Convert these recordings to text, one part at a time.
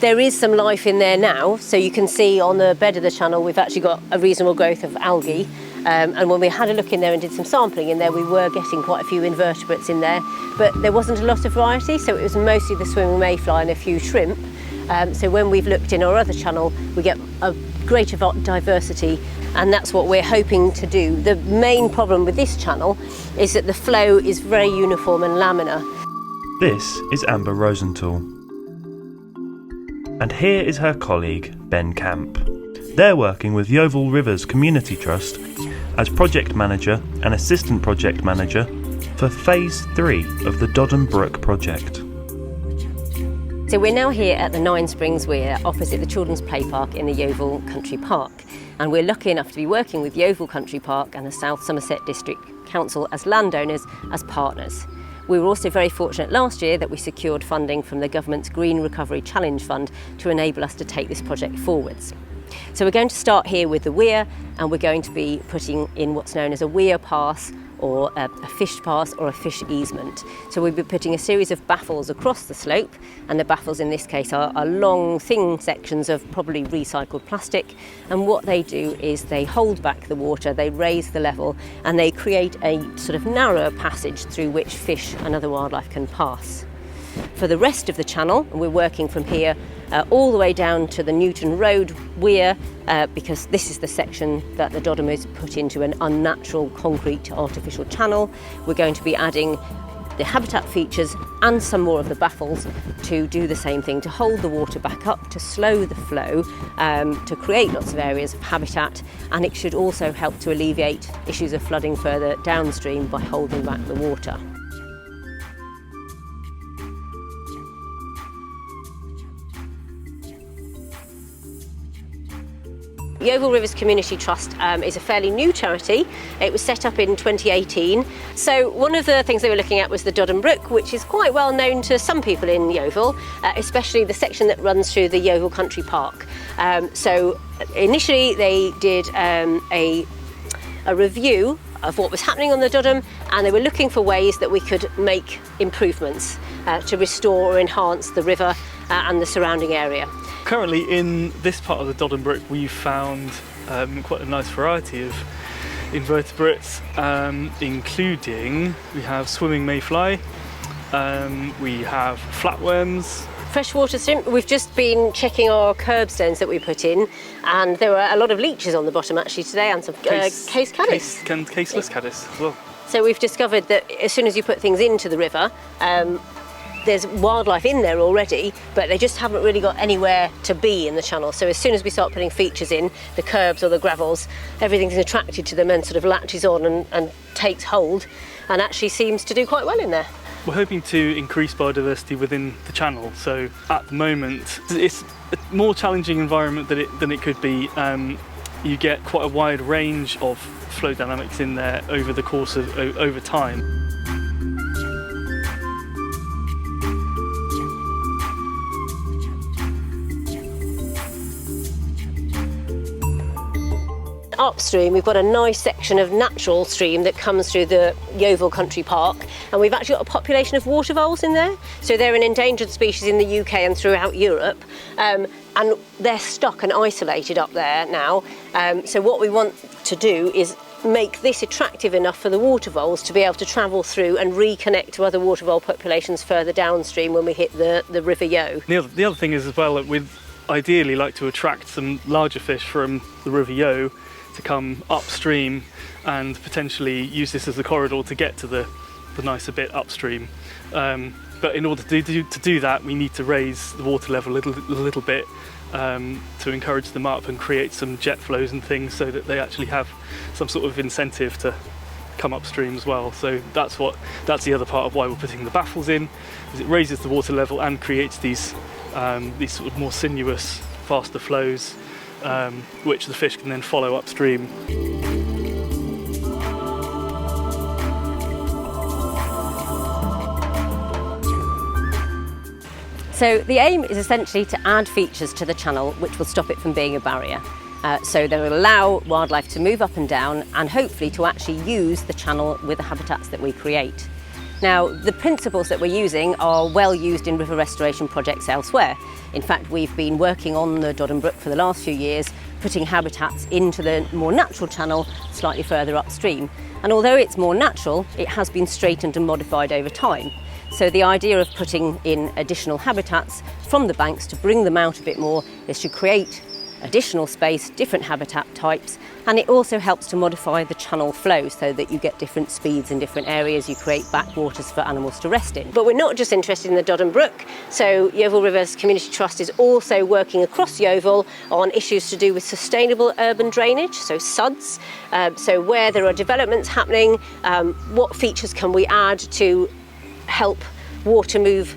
There is some life in there now, so you can see on the bed of the channel we've actually got a reasonable growth of algae, and when we had a look in there and did some sampling in there, we were getting quite a few invertebrates in there, but there wasn't a lot of variety, so it was mostly the swimming mayfly and a few shrimp. So when we've looked in our other channel, we get a greater diversity, and that's what we're hoping to do. The main problem with this channel is that the flow is very uniform and laminar. This is Amber Rosenthal. And here is her colleague, Ben Camp. They're working with Yeovil Rivers Community Trust as project manager and assistant project manager for Phase 3 of the Dodden Brook project. So we're now here at the Nine Springs Weir opposite the Children's Play Park in the Yeovil Country Park, and we're lucky enough to be working with Yeovil Country Park and the South Somerset District Council as landowners, as partners. We were also very fortunate last year that we secured funding from the government's Green Recovery Challenge Fund to enable us to take this project forwards. So we're going to start here with the weir, and we're going to be putting in what's known as a weir pass, or a fish pass, or a fish easement. So we'll be putting a series of baffles across the slope, and the baffles in this case are long, thin sections of probably recycled plastic, and what they do is they hold back the water, they raise the level, and they create a sort of narrower passage through which fish and other wildlife can pass. For the rest of the channel, we're working from here all the way down to the Newton Road weir, because this is the section that the Dodden is put into an unnatural concrete artificial channel. We're going to be adding the habitat features and some more of the baffles to do the same thing, to hold the water back up, to slow the flow, to create lots of areas of habitat, and it should also help to alleviate issues of flooding further downstream by holding back the water. Yeovil Rivers Community Trust is a fairly new charity. It was set up in 2018. So one of the things they were looking at was the Dodden Brook, which is quite well known to some people in Yeovil, especially the section that runs through the Yeovil Country Park. So initially they did a review of what was happening on the Dodden, and they were looking for ways that we could make improvements to restore or enhance the river and the surrounding area. Currently in this part of the Dodden Brook we've found quite a nice variety of invertebrates, including we have swimming mayfly, we have flatworms. Freshwater shrimp. We've just been checking our curbstones that we put in, and there were a lot of leeches on the bottom actually today, and some case caddis. Caseless caddis as well. So we've discovered that as soon as you put things into the river, there's wildlife in there already, but they just haven't really got anywhere to be in the channel. So as soon as we start putting features in, the curbs or the gravels, everything's attracted to them and sort of latches on and takes hold, and actually seems to do quite well in there. We're hoping to increase biodiversity within the channel. So at the moment, it's a more challenging environment than it could be. You get quite a wide range of flow dynamics in there over the course of over time. Upstream we've got a nice section of natural stream that comes through the Yeovil Country Park, and we've actually got a population of water voles in there. So they're an endangered species in the UK and throughout Europe, and they're stuck and isolated up there now. So what we want to do is make this attractive enough for the water voles to be able to travel through and reconnect to other water vole populations further downstream when we hit the River Yew. The other thing is as well that we'd ideally like to attract some larger fish from the River Yew to come upstream and potentially use this as a corridor to get to the nicer bit upstream. But in order to do that, we need to raise the water level a little bit to encourage them up and create some jet flows and things, so that they actually have some sort of incentive to come upstream as well. So that's the other part of why we're putting the baffles in, is it raises the water level and creates these sort of more sinuous, faster flows, which the fish can then follow upstream. So the aim is essentially to add features to the channel which will stop it from being a barrier. So they will allow wildlife to move up and down, and hopefully to actually use the channel with the habitats that we create. Now, the principles that we're using are well used in river restoration projects elsewhere. In fact, we've been working on the Dodden Brook for the last few years, putting habitats into the more natural channel slightly further upstream. And although it's more natural, it has been straightened and modified over time. So the idea of putting in additional habitats from the banks to bring them out a bit more is to create additional space, different habitat types, and it also helps to modify the channel flow so that you get different speeds in different areas. You create backwaters for animals to rest in. But we're not just interested in the Dodden Brook, so Yeovil Rivers Community Trust is also working across Yeovil on issues to do with sustainable urban drainage, so SUDs. So where there are developments happening, what features can we add to help water move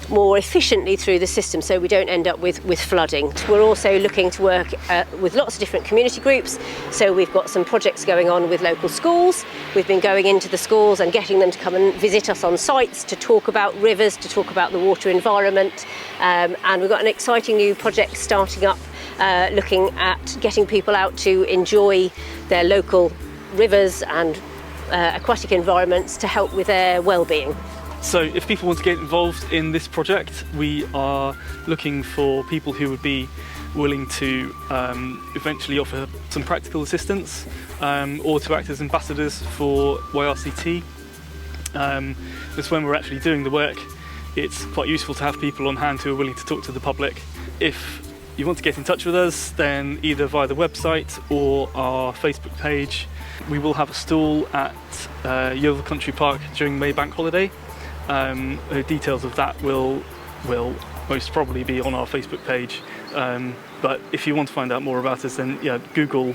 more efficiently through the system so we don't end up with flooding. We're also looking to work with lots of different community groups, so we've got some projects going on with local schools. We've been going into the schools and getting them to come and visit us on sites to talk about rivers, to talk about the water environment, and we've got an exciting new project starting up looking at getting people out to enjoy their local rivers and aquatic environments to help with their well-being. So if people want to get involved in this project, we are looking for people who would be willing to eventually offer some practical assistance or to act as ambassadors for YRCT. Because when we're actually doing the work, it's quite useful to have people on hand who are willing to talk to the public. If you want to get in touch with us, then either via the website or our Facebook page. We will have a stall at Yeovil Country Park during May Bank Holiday. The details of that will most probably be on our Facebook page. But if you want to find out more about us, then Google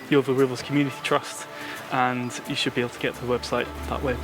Yeovil Rivers Community Trust, and you should be able to get to the website that way.